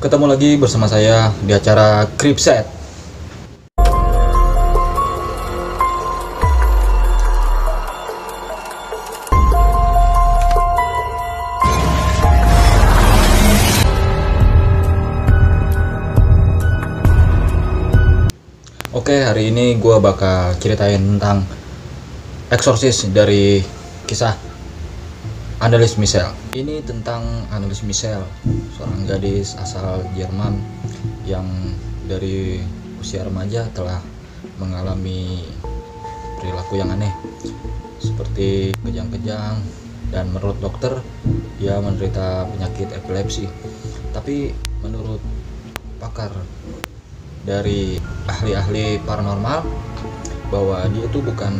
Ketemu lagi bersama saya di acara Kripset. Oke, hari ini gue bakal ceritain tentang eksorsis dari kisah Anneliese Michel. Ini tentang Anneliese Michel, seorang gadis asal Jerman yang dari usia remaja telah mengalami perilaku yang aneh seperti kejang-kejang, dan menurut dokter dia menderita penyakit epilepsi. Tapi menurut pakar dari ahli-ahli paranormal bahwa dia itu bukan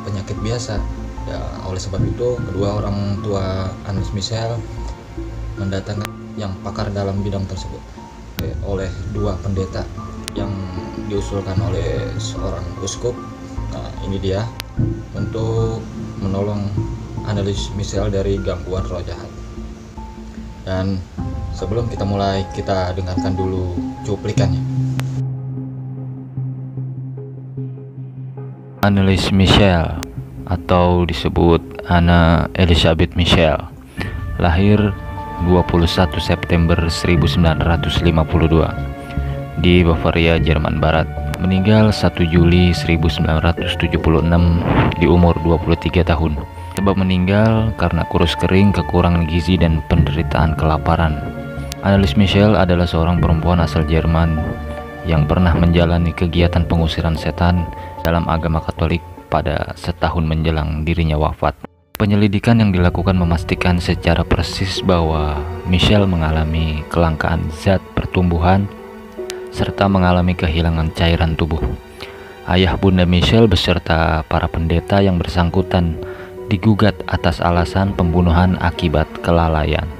penyakit biasa. Ya, oleh sebab itu kedua orang tua Anneliese Michel mendatangkan yang pakar dalam bidang tersebut oleh dua pendeta yang diusulkan oleh seorang uskup. Nah, ini dia untuk menolong Anneliese Michel dari gangguan roh jahat. Dan sebelum kita mulai, kita dengarkan dulu cuplikannya. Anneliese Michel atau disebut Anna Elisabeth Michel lahir 21 September 1952 di Bavaria, Jerman Barat. Meninggal 1 Juli 1976 di umur 23 tahun. Sebab meninggal karena kurus kering, kekurangan gizi, dan penderitaan kelaparan. Anneliese Michel adalah seorang perempuan asal Jerman yang pernah menjalani kegiatan pengusiran setan dalam agama Katolik pada setahun menjelang dirinya wafat. Penyelidikan yang dilakukan memastikan secara persis bahwa Michel mengalami kelangkaan zat pertumbuhan serta mengalami kehilangan cairan tubuh. Ayah Bunda Michel beserta para pendeta yang bersangkutan digugat atas alasan pembunuhan akibat kelalaian.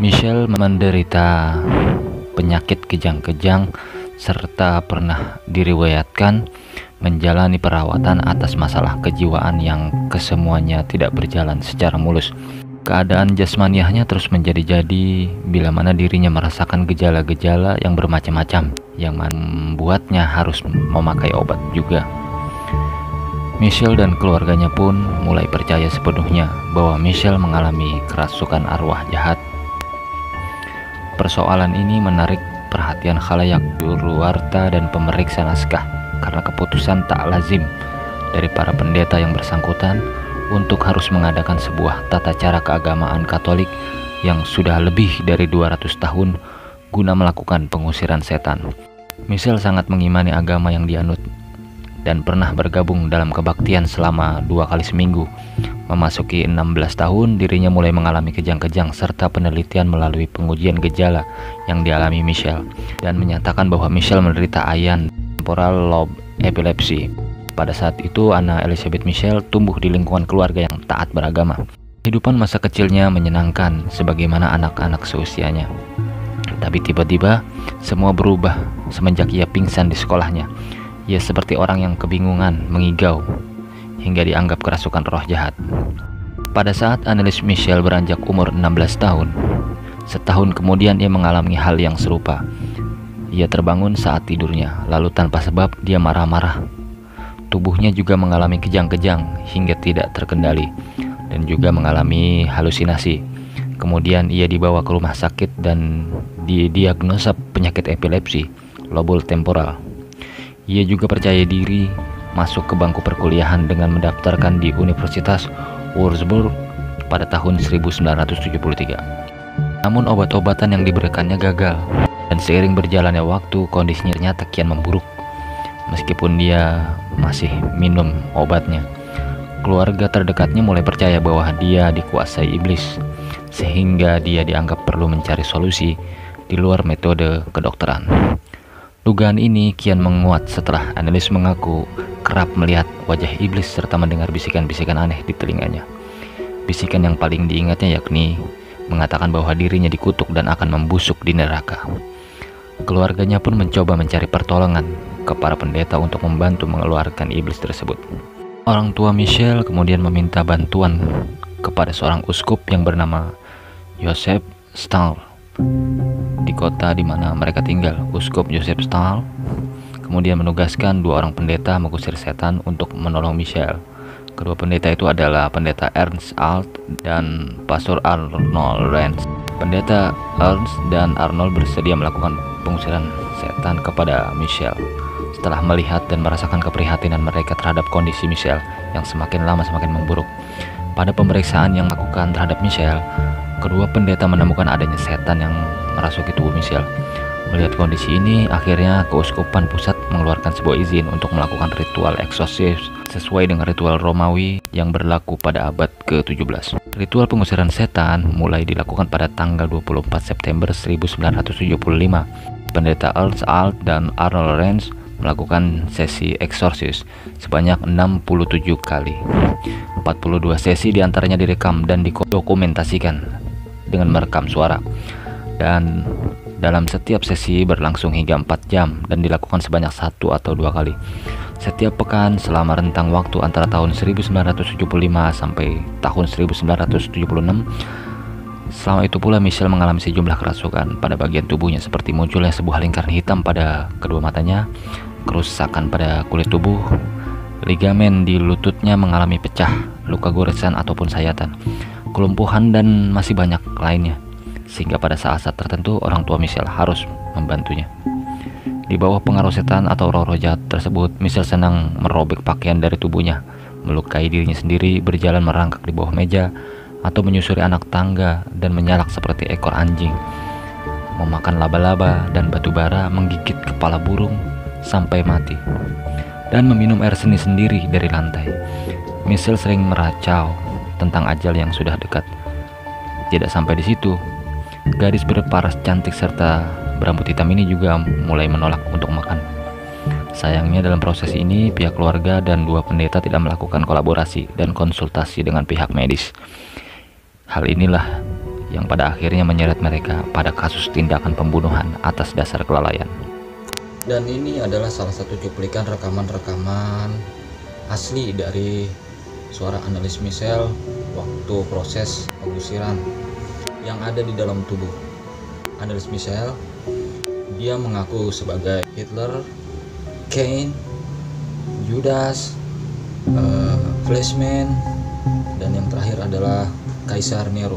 Michel menderita penyakit kejang-kejang serta pernah diriwayatkan menjalani perawatan atas masalah kejiwaan yang kesemuanya tidak berjalan secara mulus. Keadaan jasmaniahnya terus menjadi-jadi bila mana dirinya merasakan gejala-gejala yang bermacam-macam yang membuatnya harus memakai obat juga. Michel dan keluarganya pun mulai percaya sepenuhnya bahwa Michel mengalami kerasukan arwah jahat. Persoalan ini menarik perhatian khalayak, juru warta, dan pemeriksa naskah karena keputusan tak lazim dari para pendeta yang bersangkutan untuk harus mengadakan sebuah tata cara keagamaan Katolik yang sudah lebih dari 200 tahun guna melakukan pengusiran setan. Michel sangat mengimani agama yang dianut dan pernah bergabung dalam kebaktian selama 2 kali seminggu. Memasuki 16 tahun, dirinya mulai mengalami kejang-kejang serta penelitian melalui pengujian gejala yang dialami Michel, dan menyatakan bahwa Michel menderita ayan temporal lobe epilepsi. Pada saat itu, Anna Elisabeth Michel tumbuh di lingkungan keluarga yang taat beragama. Kehidupan masa kecilnya menyenangkan sebagaimana anak-anak seusianya. Tapi tiba-tiba semua berubah semenjak ia pingsan di sekolahnya. Ia seperti orang yang kebingungan, mengigau, hingga dianggap kerasukan roh jahat. Pada saat Anneliese Michel beranjak umur 16 tahun, setahun kemudian ia mengalami hal yang serupa. Ia terbangun saat tidurnya, lalu tanpa sebab dia marah-marah. Tubuhnya juga mengalami kejang-kejang hingga tidak terkendali, dan juga mengalami halusinasi. Kemudian ia dibawa ke rumah sakit dan didiagnosa penyakit epilepsi, lobul temporal. Ia juga percaya diri masuk ke bangku perkuliahan dengan mendaftarkan di Universitas Würzburg pada tahun 1973. Namun obat-obatan yang diberikannya gagal, dan seiring berjalannya waktu kondisinya ternyata kian memburuk. Meskipun dia masih minum obatnya, keluarga terdekatnya mulai percaya bahwa dia dikuasai iblis, sehingga dia dianggap perlu mencari solusi di luar metode kedokteran. Dugaan ini kian menguat setelah Anneliese mengaku kerap melihat wajah iblis serta mendengar bisikan-bisikan aneh di telinganya. Bisikan yang paling diingatnya yakni mengatakan bahwa dirinya dikutuk dan akan membusuk di neraka. Keluarganya pun mencoba mencari pertolongan ke para pendeta untuk membantu mengeluarkan iblis tersebut. Orang tua Michel kemudian meminta bantuan kepada seorang uskup yang bernama Joseph Stahl di kota di mana mereka tinggal. Uskup Joseph Stahl kemudian menugaskan 2 orang pendeta mengusir setan untuk menolong Michelle. Kedua pendeta itu adalah pendeta Ernst Alt dan Pastor Arnold Renz. Pendeta Ernst dan Arnold bersedia melakukan pengusiran setan kepada Michelle setelah melihat dan merasakan keprihatinan mereka terhadap kondisi Michelle yang semakin lama semakin memburuk. Pada pemeriksaan yang dilakukan terhadap Michelle, kedua pendeta menemukan adanya setan yang merasuki tubuh Michelle. Melihat kondisi ini, akhirnya Keuskupan Pusat mengeluarkan sebuah izin untuk melakukan ritual eksorsis sesuai dengan ritual Romawi yang berlaku pada abad ke-17. Ritual pengusiran setan mulai dilakukan pada tanggal 24 September 1975. Pendeta Ernst Alt dan Arnold Renz melakukan sesi eksorsis sebanyak 67 kali. 42 sesi diantaranya direkam dan didokumentasikan dengan merekam suara. Dan dalam setiap sesi berlangsung hingga 4 jam dan dilakukan sebanyak 1 atau 2 kali setiap pekan selama rentang waktu antara tahun 1975 sampai tahun 1976. Selama itu pula Michelle mengalami sejumlah kerasukan pada bagian tubuhnya seperti munculnya sebuah lingkaran hitam pada kedua matanya, kerusakan pada kulit tubuh, ligamen di lututnya mengalami pecah, luka goresan ataupun sayatan, kelumpuhan dan masih banyak lainnya. Sehingga pada saat-saat tertentu orang tua Michelle harus membantunya. Di bawah pengaruh setan atau roh-roh jahat tersebut, Michelle senang merobek pakaian dari tubuhnya, melukai dirinya sendiri, berjalan merangkak di bawah meja, atau menyusuri anak tangga dan menyalak seperti ekor anjing, memakan laba-laba dan batu bara, menggigit kepala burung sampai mati, dan meminum air seni sendiri dari lantai. Michelle sering meracau tentang ajal yang sudah dekat. Tidak sampai di situ, gadis berparas cantik serta berambut hitam ini juga mulai menolak untuk makan. Sayangnya dalam proses ini pihak keluarga dan 2 pendeta tidak melakukan kolaborasi dan konsultasi dengan pihak medis. Hal inilah yang pada akhirnya menyeret mereka pada kasus tindakan pembunuhan atas dasar kelalaian. Dan ini adalah salah satu cuplikan rekaman-rekaman asli dari suara analis Michelle waktu proses pengusiran yang ada di dalam tubuh analis Michelle. Dia mengaku sebagai Hitler, Cain, Judas, Fleischmann, dan yang terakhir adalah Kaisar Nero.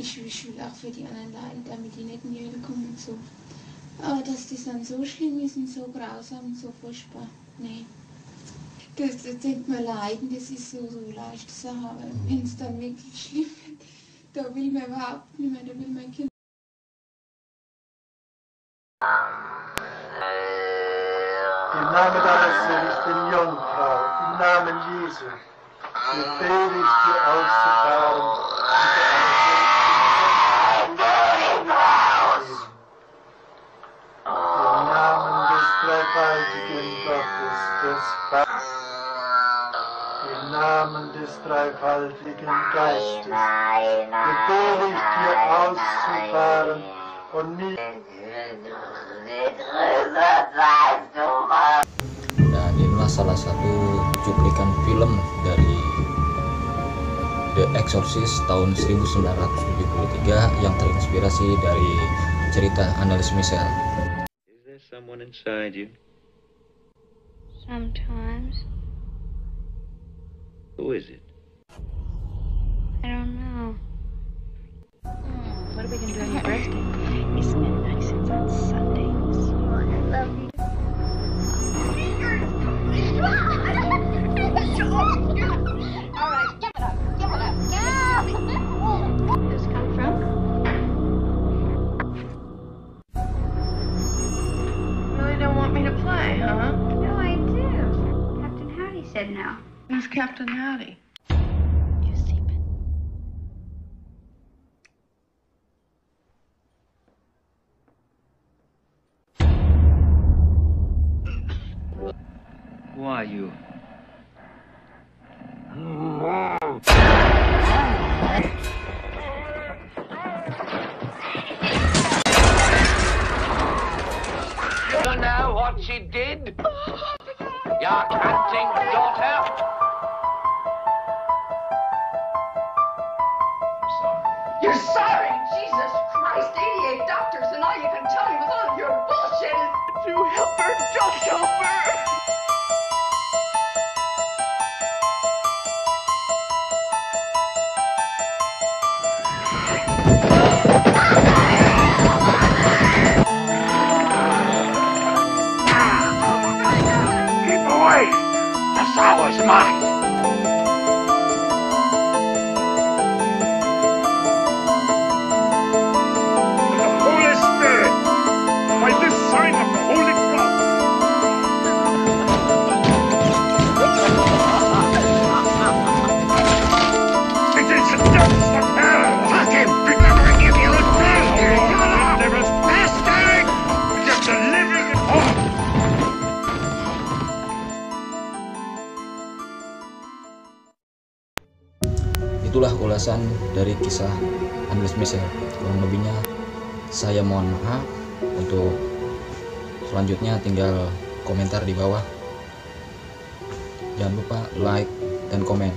Ich will auch für die anderen Leute, damit die nicht in die Hölle kommen und so. Aber dass das dann so schlimm ist und so grausam und so furchtbar, nee. Das denkt man leiden, das ist so leichte Sache, aber wenn es dann wirklich schlimm wird, da will man überhaupt nicht mehr, da will mein Kind. Im Namen deines seligen Jungfrau, im Namen Jesu, befehle ich dir auszufahren. Im Namen des dreifaltigen Gottes, des Vaters, im Namen des dreifaltigen Geistes, befehle ich dir auszufahren und nicht. Dan inilah salah satu cuplikan film dari The Exorcist tahun 1973 yang terinspirasi dari cerita analis Michelle. Is there someone inside you? Sometimes. Who is it? I don't know. What are we going to do on your birthday? Isn't it license on Sundays. Love you. All right, give it up. Give it up. Yeah. Where does this come from? You really don't want me to play, huh? No, I do. Captain Howdy said no. Who's Captain Howdy? You seaman. Who are you? You know what she did? Your canting daughter? I'm sorry. You're sorry? Jesus Christ, 88 doctors, and all you can tell me with all of your bullshit is to help her, just help her. Keep away! The sow is mine! The Holy Spirit, by this sign of the Holy Cross. It is the depths of hell. Fuck him! Remember, I give you a bastard! You're a bastard! Just a living home. Itulah ulasan dari kisah Annelies Michel. Kurang lebihnya saya mohon maaf. Untuk selanjutnya tinggal komentar di bawah. Jangan lupa like dan komen.